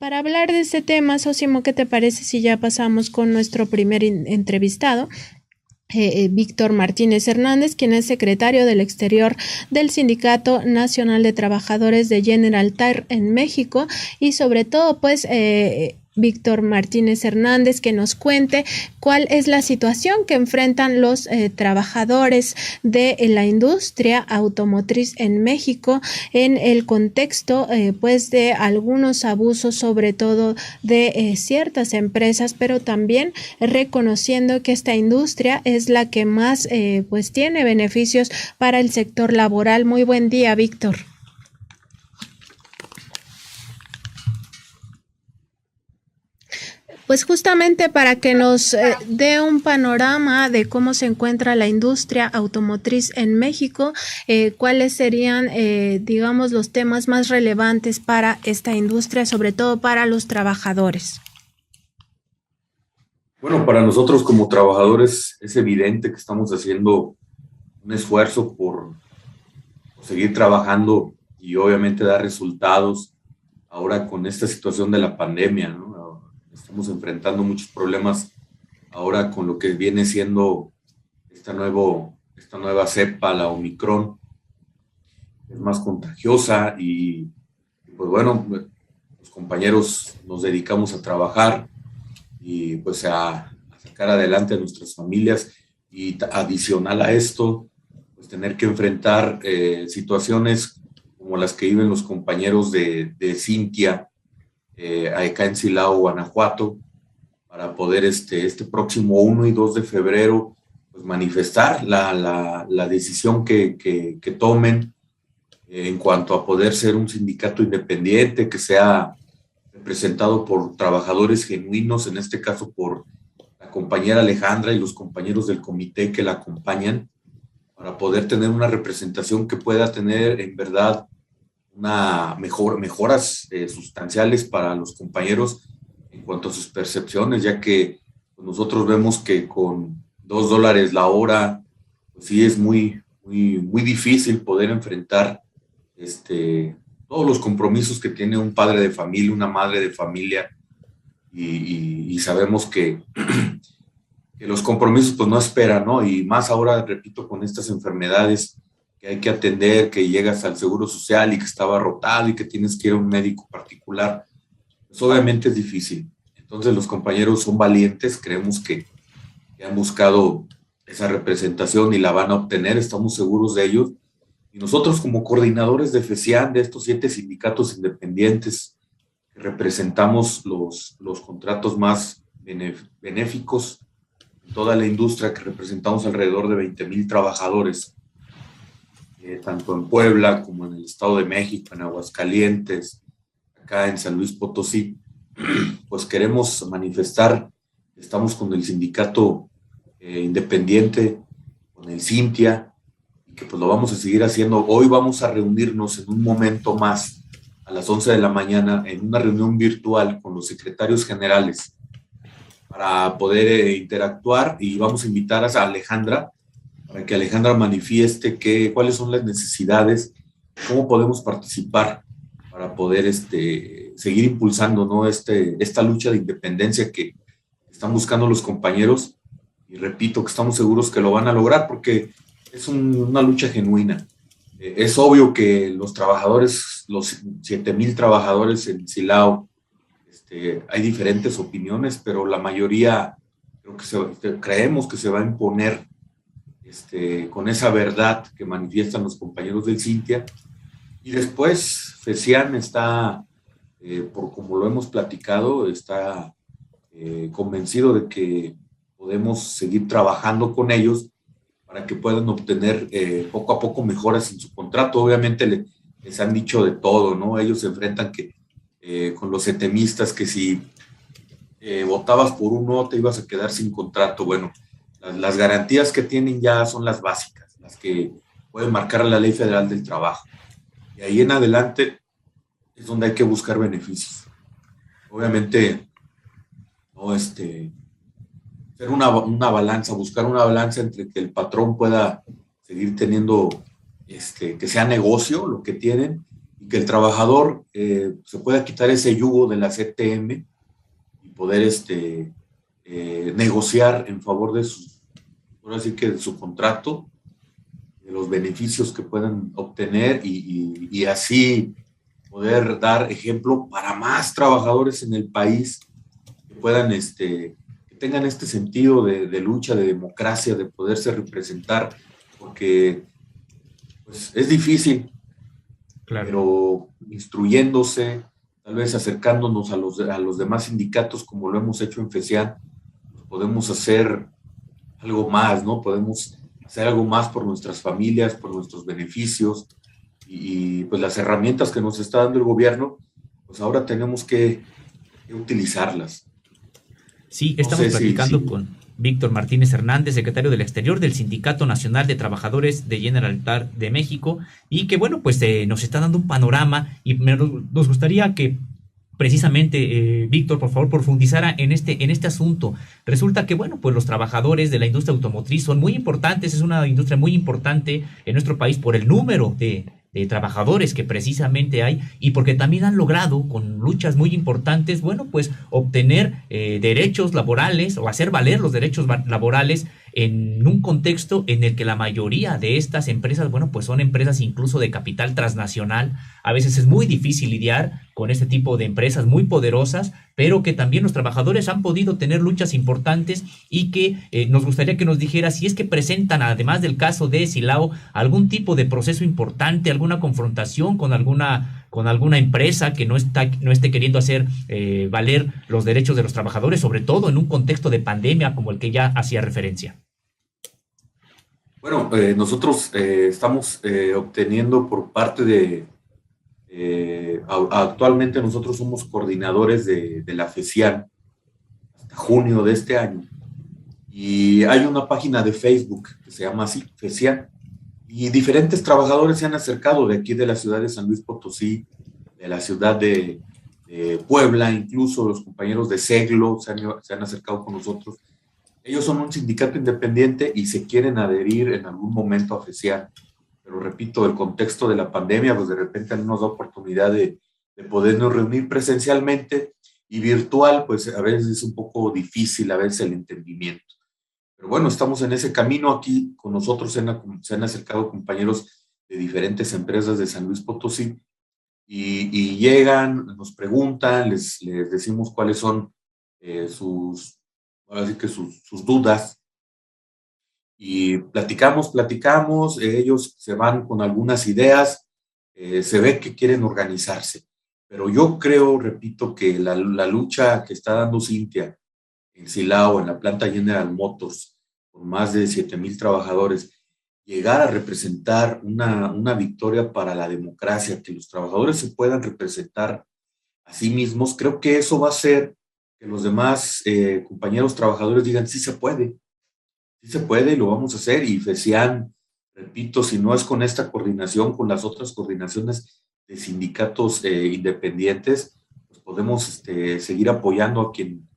Para hablar de este tema, Sosimo, ¿qué te parece si ya pasamos con nuestro primer entrevistado? Víctor Martínez Hernández, quien es secretario del Exterior del Sindicato Nacional de Trabajadores de General Tyre en México, y sobre todo pues Víctor Martínez Hernández, que nos cuente cuál es la situación que enfrentan los trabajadores de la industria automotriz en México en el contexto pues de algunos abusos, sobre todo de ciertas empresas, pero también reconociendo que esta industria es la que más pues tiene beneficios para el sector laboral. Muy buen día, Víctor. Pues justamente para que nos dé un panorama de cómo se encuentra la industria automotriz en México, cuáles serían, digamos, los temas más relevantes para esta industria, sobre todo para los trabajadores. Bueno, para nosotros como trabajadores es evidente que estamos haciendo un esfuerzo por seguir trabajando y obviamente dar resultados ahora con esta situación de la pandemia, ¿no? Estamos enfrentando muchos problemas ahora con lo que viene siendo esta nueva cepa, la Omicron. Es más contagiosa y pues bueno, los compañeros nos dedicamos a trabajar y pues a sacar adelante a nuestras familias, y adicional a esto, pues tener que enfrentar situaciones como las que viven los compañeros de Cintia, acá en Silao, Guanajuato, para poder este próximo 1 y 2 de febrero pues manifestar la decisión que tomen en cuanto a poder ser un sindicato independiente que sea representado por trabajadores genuinos, en este caso por la compañera Alejandra y los compañeros del comité que la acompañan, para poder tener una representación que pueda tener en verdad mejoras sustanciales para los compañeros en cuanto a sus percepciones, ya que pues, nosotros vemos que con $2 la hora, pues sí es muy difícil poder enfrentar todos los compromisos que tiene un padre de familia, una madre de familia, y sabemos que los compromisos pues no esperan, ¿no? Y más ahora, repito, con estas enfermedades que hay que atender, que llegas al Seguro Social y que está abarrotado y que tienes que ir a un médico particular, pues obviamente es difícil. Entonces los compañeros son valientes, creemos que han buscado esa representación y la van a obtener, estamos seguros de ellos. Y nosotros como coordinadores de FESIAN, de estos 7 sindicatos independientes, que representamos los contratos más benéficos en toda la industria, que representamos alrededor de 20,000 trabajadores, tanto en Puebla como en el Estado de México, en Aguascalientes, acá en San Luis Potosí, pues queremos manifestar, estamos con el sindicato independiente, con el Cintia, que pues lo vamos a seguir haciendo. Hoy vamos a reunirnos en un momento más a las 11 de la mañana en una reunión virtual con los secretarios generales para poder interactuar, y vamos a invitar a Alejandra para que Alejandra manifieste cuáles son las necesidades, cómo podemos participar para poder seguir impulsando, ¿no? esta lucha de independencia que están buscando los compañeros, y repito que estamos seguros que lo van a lograr porque es una lucha genuina. Es obvio que los trabajadores, los 7,000 trabajadores en Silao, hay diferentes opiniones, pero la mayoría creemos que se va a imponer con esa verdad que manifiestan los compañeros del Cintia. Y después FESIAN está, por como lo hemos platicado, está convencido de que podemos seguir trabajando con ellos para que puedan obtener poco a poco mejoras en su contrato. Obviamente les han dicho de todo, ¿no? Ellos se enfrentan con los setemistas, que si votabas por uno te ibas a quedar sin contrato. Bueno, las garantías que tienen ya son las básicas, las que puede marcar la Ley Federal del Trabajo. Y ahí en adelante es donde hay que buscar beneficios. Obviamente, no hacer una balanza, buscar una balanza entre que el patrón pueda seguir teniendo, que sea negocio lo que tienen, y y que el trabajador se pueda quitar ese yugo de la CTM y poder negociar en favor de de su contrato, de los beneficios que puedan obtener y así poder dar ejemplo para más trabajadores en el país que puedan, que tengan este sentido de lucha, de democracia, de poderse representar, porque pues, es difícil, claro, pero instruyéndose, tal vez acercándonos a los demás sindicatos como lo hemos hecho en FESIAN, pues podemos hacer algo más, ¿no? Podemos hacer algo más por nuestras familias, por nuestros beneficios y pues las herramientas que nos está dando el gobierno, pues ahora tenemos que utilizarlas. Sí, estamos platicando con Víctor Martínez Hernández, secretario del Exterior del Sindicato Nacional de Trabajadores de General Electric de México, y que bueno, pues nos está dando un panorama y nos gustaría que precisamente, Víctor, por favor, profundizara en este asunto. Resulta que, bueno, pues los trabajadores de la industria automotriz son muy importantes, es una industria muy importante en nuestro país por el número de trabajadores que precisamente hay y porque también han logrado con luchas muy importantes, bueno, pues obtener derechos laborales o hacer valer los derechos laborales en un contexto en el que la mayoría de estas empresas, bueno, pues son empresas incluso de capital transnacional. A veces es muy difícil lidiar con este tipo de empresas muy poderosas, pero que también los trabajadores han podido tener luchas importantes y que nos gustaría que nos dijera si es que presentan, además del caso de Silao, algún tipo de proceso importante, alguna confrontación con alguna empresa que no esté queriendo hacer valer los derechos de los trabajadores, sobre todo en un contexto de pandemia como el que ya hacía referencia. Bueno, nosotros estamos obteniendo por parte de, actualmente nosotros somos coordinadores de la FESIAN hasta junio de este año, y hay una página de Facebook que se llama así, FESIAN, y diferentes trabajadores se han acercado de aquí de la ciudad de San Luis Potosí, de la ciudad de Puebla, incluso los compañeros de Seglo se han acercado con nosotros. Ellos son un sindicato independiente y se quieren adherir en algún momento a FESIAN, pero repito, el contexto de la pandemia, pues de repente no nos da oportunidad de podernos reunir presencialmente, y virtual, pues a veces es un poco difícil a veces el entendimiento. Pero bueno, estamos en ese camino. Aquí con nosotros se han acercado compañeros de diferentes empresas de San Luis Potosí y llegan, nos preguntan, les decimos cuáles son sus dudas, y platicamos, ellos se van con algunas ideas, se ve que quieren organizarse, pero yo creo, repito, que la lucha que está dando Cintia en Silao, en la planta General Motors, con más de 7,000 trabajadores, llegar a representar una victoria para la democracia, que los trabajadores se puedan representar a sí mismos, creo que eso va a hacer que los demás compañeros trabajadores digan, sí se puede y lo vamos a hacer. Y FESIAN, repito, si no es con esta coordinación, con las otras coordinaciones de sindicatos independientes, pues podemos seguir apoyando a quien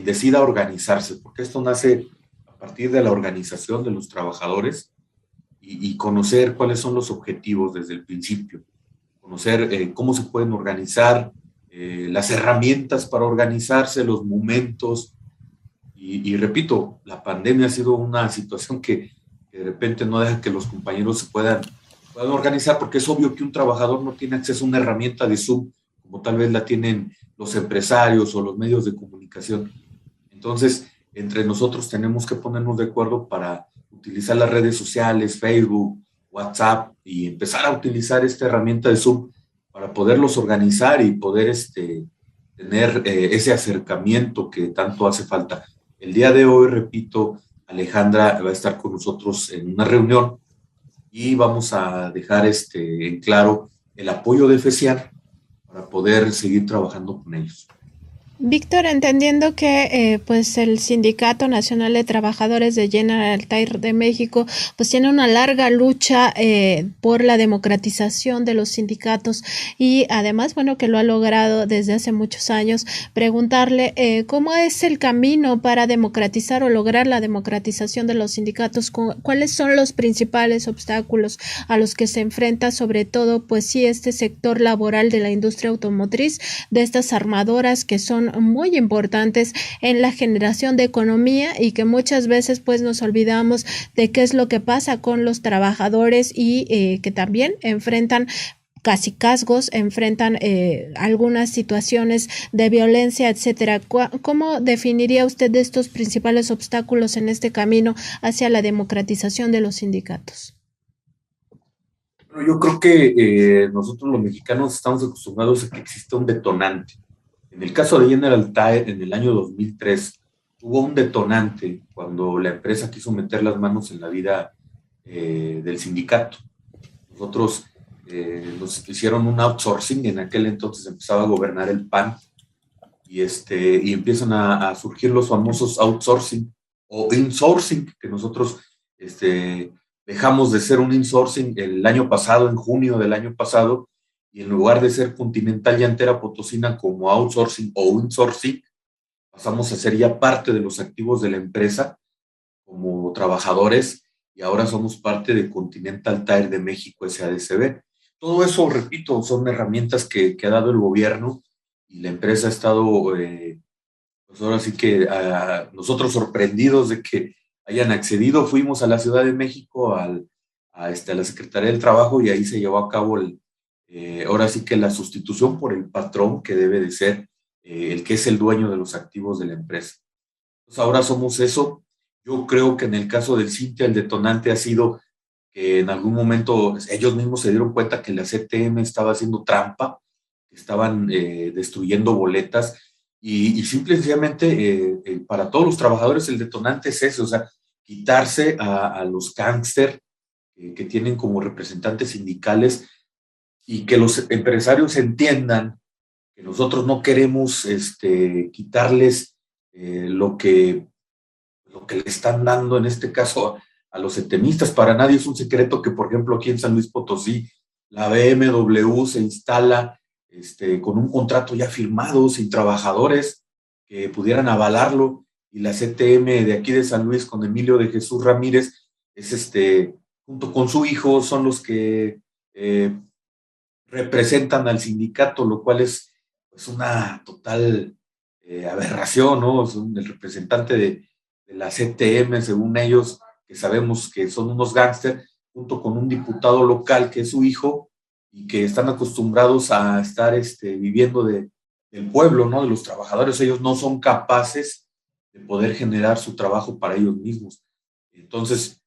decida organizarse, porque esto nace a partir de la organización de los trabajadores y conocer cuáles son los objetivos desde el principio, conocer cómo se pueden organizar, las herramientas para organizarse, los momentos, y repito, la pandemia ha sido una situación que de repente no deja que los compañeros se puedan organizar, porque es obvio que un trabajador no tiene acceso a una herramienta de Zoom como tal vez la tienen los empresarios o los medios de comunicación. Entonces, entre nosotros tenemos que ponernos de acuerdo para utilizar las redes sociales, Facebook, WhatsApp, y empezar a utilizar esta herramienta de Zoom para poderlos organizar y poder tener ese acercamiento que tanto hace falta. El día de hoy, repito, Alejandra va a estar con nosotros en una reunión y vamos a dejar en claro el apoyo de FESIAN para poder seguir trabajando con ellos. Víctor, entendiendo que pues el Sindicato Nacional de Trabajadores de General Tyre de México pues tiene una larga lucha por la democratización de los sindicatos y además, bueno, que lo ha logrado desde hace muchos años, preguntarle cómo es el camino para democratizar o lograr la democratización de los sindicatos, cuáles son los principales obstáculos a los que se enfrenta, sobre todo pues sí este sector laboral de la industria automotriz, de estas armadoras que son muy importantes en la generación de economía y que muchas veces pues nos olvidamos de qué es lo que pasa con los trabajadores y que también enfrentan cacicazgos, enfrentan algunas situaciones de violencia, etcétera. ¿Cómo definiría usted estos principales obstáculos en este camino hacia la democratización de los sindicatos? Bueno, yo creo que nosotros los mexicanos estamos acostumbrados a que exista un detonante. En el caso de General Tyre, en el año 2003, hubo un detonante cuando la empresa quiso meter las manos en la vida del sindicato. Nosotros nos hicieron un outsourcing, en aquel entonces empezaba a gobernar el PAN, y empiezan a surgir los famosos outsourcing o insourcing, que nosotros dejamos de ser un insourcing el año pasado, en junio del año pasado, y en lugar de ser Continental Llantera Potosina como outsourcing o insourcing, pasamos a ser ya parte de los activos de la empresa como trabajadores, y ahora somos parte de Continental Tyre de México, SADCB. Todo eso, repito, son herramientas que ha dado el gobierno, y la empresa ha estado, pues ahora sí que nosotros sorprendidos de que hayan accedido. Fuimos a la Ciudad de México, a la Secretaría del Trabajo, y ahí se llevó a cabo ahora sí que la sustitución por el patrón, que debe de ser el que es el dueño de los activos de la empresa. Entonces ahora somos eso. Yo creo que en el caso del Cintia, el detonante ha sido que en algún momento ellos mismos se dieron cuenta que la CTM estaba haciendo trampa, que estaban destruyendo boletas, y simple y sencillamente para todos los trabajadores el detonante es eso, o sea, quitarse a los gángster que tienen como representantes sindicales, y que los empresarios entiendan que nosotros no queremos quitarles lo que le están dando, en este caso, a los setemistas. Para nadie es un secreto que, por ejemplo, aquí en San Luis Potosí, la BMW se instala con un contrato ya firmado, sin trabajadores que pudieran avalarlo, y la CTM de aquí de San Luis, con Emilio de Jesús Ramírez, es junto con su hijo, son los que representan al sindicato, lo cual es pues una total aberración, ¿no? Son el representante de la CTM, según ellos, que sabemos que son unos gángster, junto con un diputado local que es su hijo, y que están acostumbrados a estar viviendo del pueblo, ¿no? De los trabajadores. Ellos no son capaces de poder generar su trabajo para ellos mismos. Entonces,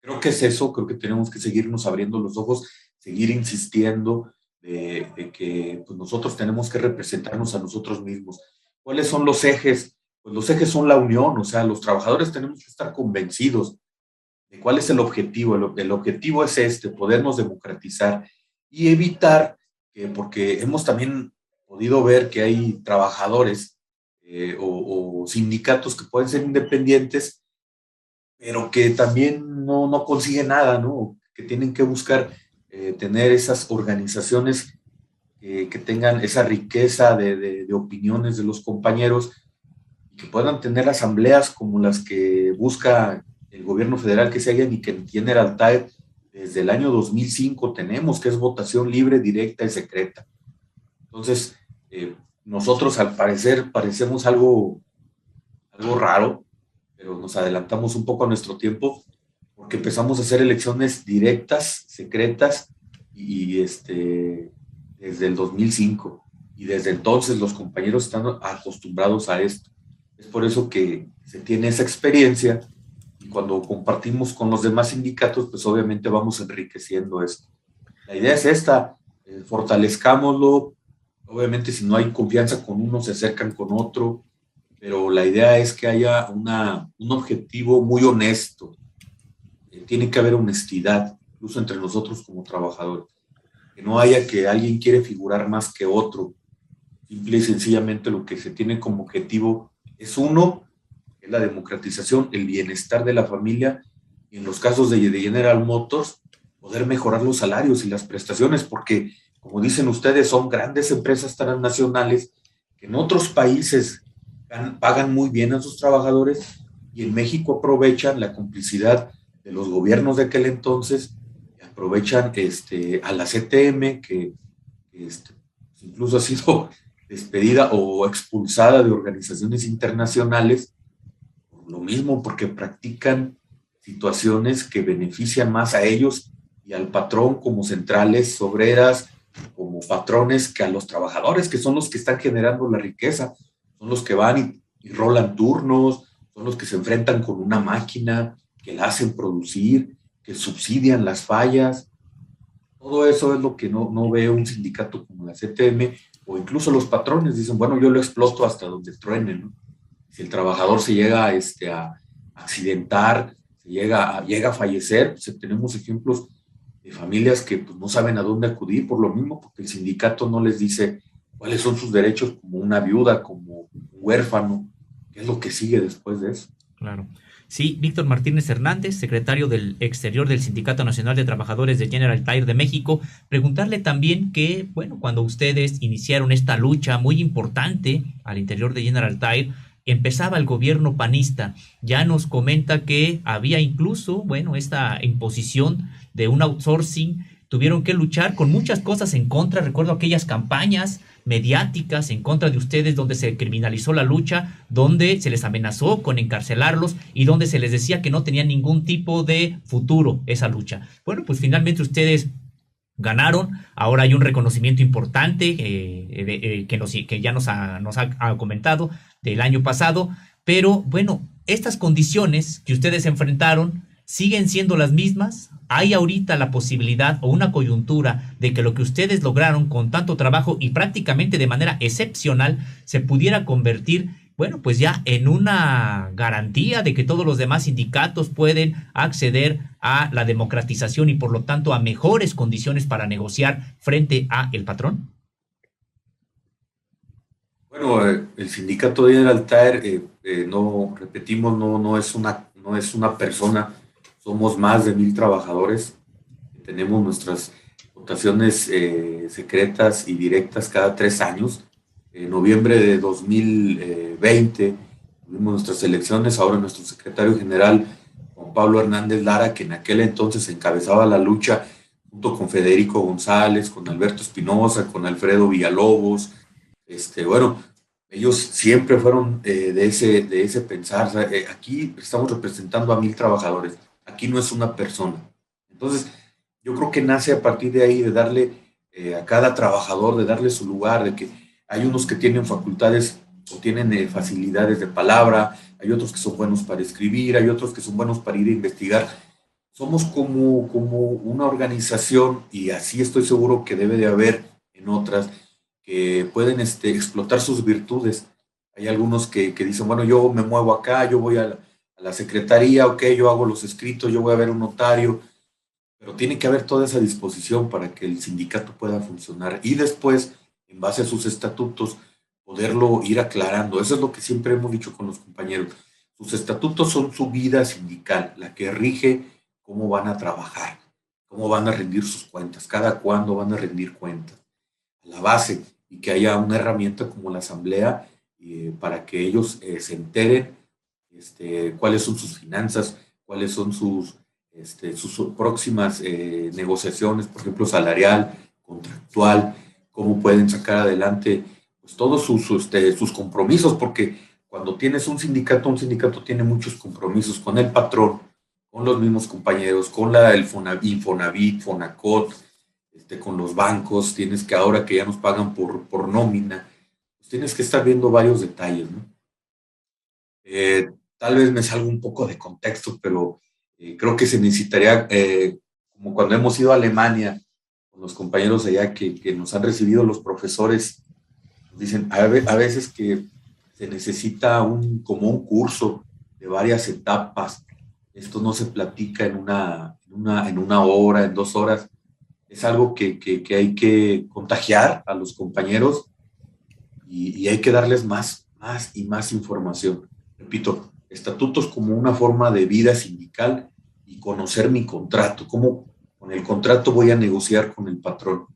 creo que es eso, creo que tenemos que seguirnos abriendo los ojos, seguir insistiendo de que pues, nosotros tenemos que representarnos a nosotros mismos. ¿Cuáles son los ejes? Pues los ejes son la unión, o sea, los trabajadores tenemos que estar convencidos de cuál es el objetivo. El objetivo es podernos democratizar y evitar porque hemos también podido ver que hay trabajadores o sindicatos que pueden ser independientes, pero que también no consiguen nada, ¿no? Que tienen que buscar tener esas organizaciones que tengan esa riqueza de opiniones de los compañeros, y que puedan tener asambleas como las que busca el gobierno federal que se hagan, y que en General Tyre desde el año 2005 tenemos, que es votación libre, directa y secreta. Entonces, nosotros al parecer parecemos algo raro, pero nos adelantamos un poco a nuestro tiempo, porque empezamos a hacer elecciones directas, secretas, y desde el 2005, y desde entonces los compañeros están acostumbrados a esto. Es por eso que se tiene esa experiencia, y cuando compartimos con los demás sindicatos, pues obviamente vamos enriqueciendo esto. La idea es esta, fortalezcámoslo. Obviamente si no hay confianza con uno, se acercan con otro, pero la idea es que haya un objetivo muy honesto. Tiene que haber honestidad, incluso entre nosotros como trabajadores. Que no haya que alguien quiere figurar más que otro. simple y sencillamente lo que se tiene como objetivo es uno, es la democratización, el bienestar de la familia, y en los casos de General Motors, poder mejorar los salarios y las prestaciones, porque, como dicen ustedes, son grandes empresas transnacionales que en otros países pagan muy bien a sus trabajadores, y en México aprovechan la complicidad de los gobiernos de aquel entonces, aprovechan a la CTM, que incluso ha sido despedida o expulsada de organizaciones internacionales, por lo mismo, porque practican situaciones que benefician más a ellos y al patrón como centrales obreras, como patrones, que a los trabajadores, que son los que están generando la riqueza, son los que van y rolan turnos, son los que se enfrentan con una máquina, que la hacen producir, que subsidian las fallas. Todo eso es lo que no ve un sindicato como la CTM, o incluso los patrones dicen, bueno, yo lo exploto hasta donde truene, ¿no? Si el trabajador se llega a accidentar, llega a fallecer, pues tenemos ejemplos de familias que pues, no saben a dónde acudir por lo mismo, porque el sindicato no les dice cuáles son sus derechos, como una viuda, como un huérfano, qué es lo que sigue después de eso. Claro. Sí, Víctor Martínez Hernández, secretario del Exterior del Sindicato Nacional de Trabajadores de General Tire de México, preguntarle también que, bueno, cuando ustedes iniciaron esta lucha muy importante al interior de General Tire, empezaba el gobierno panista. Ya nos comenta que había incluso, bueno, esta imposición de un outsourcing. Tuvieron que luchar con muchas cosas en contra. Recuerdo aquellas campañas mediáticas en contra de ustedes donde se criminalizó la lucha, donde se les amenazó con encarcelarlos y donde se les decía que no tenían ningún tipo de futuro esa lucha. Bueno, pues finalmente ustedes ganaron. Ahora hay un reconocimiento importante que ya nos ha comentado del año pasado, pero bueno, estas condiciones que ustedes enfrentaron siguen siendo las mismas. ¿Hay ahorita la posibilidad o una coyuntura de que lo que ustedes lograron con tanto trabajo y prácticamente de manera excepcional se pudiera convertir, bueno, pues ya en una garantía de que todos los demás sindicatos pueden acceder a la democratización y por lo tanto a mejores condiciones para negociar frente a el patrón? Bueno, el sindicato de General Tire, no repetimos, no es una persona. Somos más de 1,000 trabajadores. Tenemos nuestras votaciones secretas y directas cada 3 años. En noviembre de 2020 tuvimos nuestras elecciones. Ahora nuestro secretario general, Juan Pablo Hernández Lara, que en aquel entonces encabezaba la lucha junto con Federico González, con Alberto Espinosa, con Alfredo Villalobos. Bueno, ellos siempre fueron de ese pensar. Aquí estamos representando a 1,000 trabajadores. Aquí no es una persona. Entonces, yo creo que nace a partir de ahí, de darle a cada trabajador, de darle su lugar, de que hay unos que tienen facultades o tienen facilidades de palabra, hay otros que son buenos para escribir, hay otros que son buenos para ir a investigar. Somos como una organización, y así estoy seguro que debe de haber en otras, que pueden explotar sus virtudes. Hay algunos que dicen, bueno, yo me muevo acá, yo voy a la secretaría, ok, yo hago los escritos, yo voy a ver un notario, pero tiene que haber toda esa disposición para que el sindicato pueda funcionar y después, en base a sus estatutos, poderlo ir aclarando. Eso es lo que siempre hemos dicho con los compañeros. Sus estatutos son su vida sindical, la que rige cómo van a trabajar, cómo van a rendir sus cuentas, cada cuándo van a rendir cuentas, a la base, y que haya una herramienta como la asamblea para que ellos se enteren cuáles son sus finanzas, cuáles son sus próximas negociaciones, por ejemplo, salarial, contractual, cómo pueden sacar adelante pues, todos sus compromisos, porque cuando tienes un sindicato tiene muchos compromisos con el patrón, con los mismos compañeros, con el Infonavit, Fonacot, con los bancos. Tienes que, ahora que ya nos pagan por nómina, pues tienes que estar viendo varios detalles, ¿no? Tal vez me salgo un poco de contexto, pero creo que se necesitaría, como cuando hemos ido a Alemania, con los compañeros allá que nos han recibido los profesores, nos dicen a veces que se necesita como un curso de varias etapas. Esto no se platica en una hora, en 2 horas. Es algo que hay que contagiar a los compañeros y hay que darles más y más información. Repito, estatutos como una forma de vida sindical y conocer mi contrato, cómo con el contrato voy a negociar con el patrón,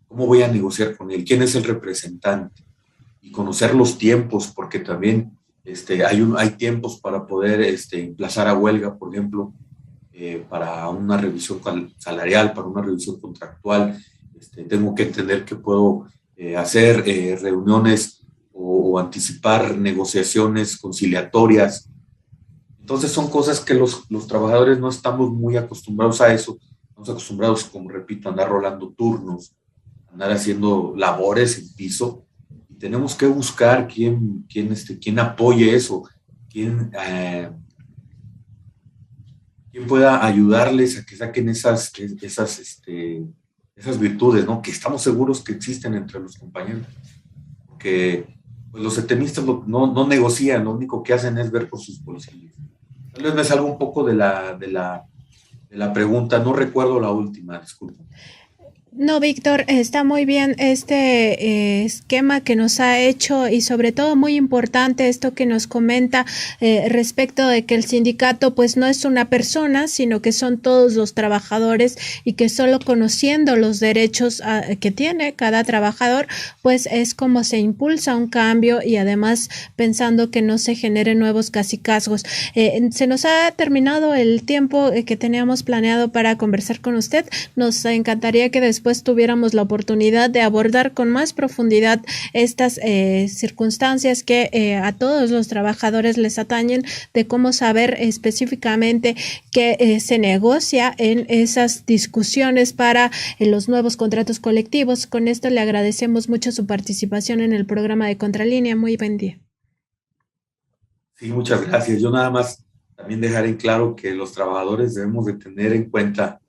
cómo voy a negociar con él, quién es el representante, y conocer los tiempos, porque también hay tiempos para poder emplazar a huelga, por ejemplo, para una revisión salarial, para una revisión contractual. Tengo que entender que puedo hacer reuniones o anticipar negociaciones conciliatorias. Entonces son cosas que los trabajadores no estamos muy acostumbrados a eso. Estamos acostumbrados, como repito, a andar rolando turnos, a andar haciendo labores en piso, y tenemos que buscar quién apoye eso, quién pueda ayudarles a que saquen esas virtudes, ¿no? Que estamos seguros que existen entre los compañeros. Porque pues, los setemistas no negocian, lo único que hacen es ver por sus bolsillos. Tal vez me salgo un poco de la pregunta, no recuerdo la última, disculpa. No, Víctor, está muy bien este esquema que nos ha hecho y sobre todo muy importante esto que nos comenta respecto de que el sindicato pues no es una persona, sino que son todos los trabajadores y que solo conociendo los derechos que tiene cada trabajador pues es como se impulsa un cambio y además pensando que no se generen nuevos cacicazgos. Se nos ha terminado el tiempo que teníamos planeado para conversar con usted. Nos encantaría que después tuviéramos la oportunidad de abordar con más profundidad estas circunstancias que a todos los trabajadores les atañen, de cómo saber específicamente qué se negocia en esas discusiones para los nuevos contratos colectivos. Con esto le agradecemos mucho su participación en el programa de Contralínea. Muy buen día. Sí, muchas gracias. Yo nada más también dejar en claro que los trabajadores debemos de tener en cuenta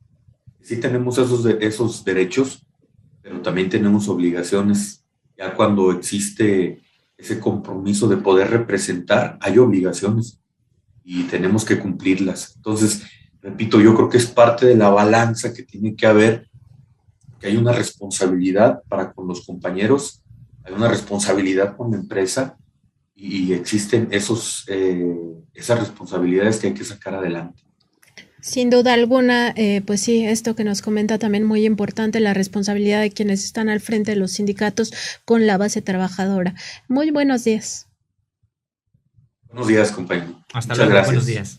sí tenemos esos derechos, pero también tenemos obligaciones. Ya cuando existe ese compromiso de poder representar, hay obligaciones y tenemos que cumplirlas. Entonces, repito, yo creo que es parte de la balanza que tiene que haber, que hay una responsabilidad para con los compañeros, hay una responsabilidad con la empresa y existen esas responsabilidades que hay que sacar adelante. Sin duda alguna, pues sí, esto que nos comenta también muy importante, la responsabilidad de quienes están al frente de los sindicatos con la base trabajadora. Muy buenos días. Buenos días, compañero. Hasta luego, buenos días.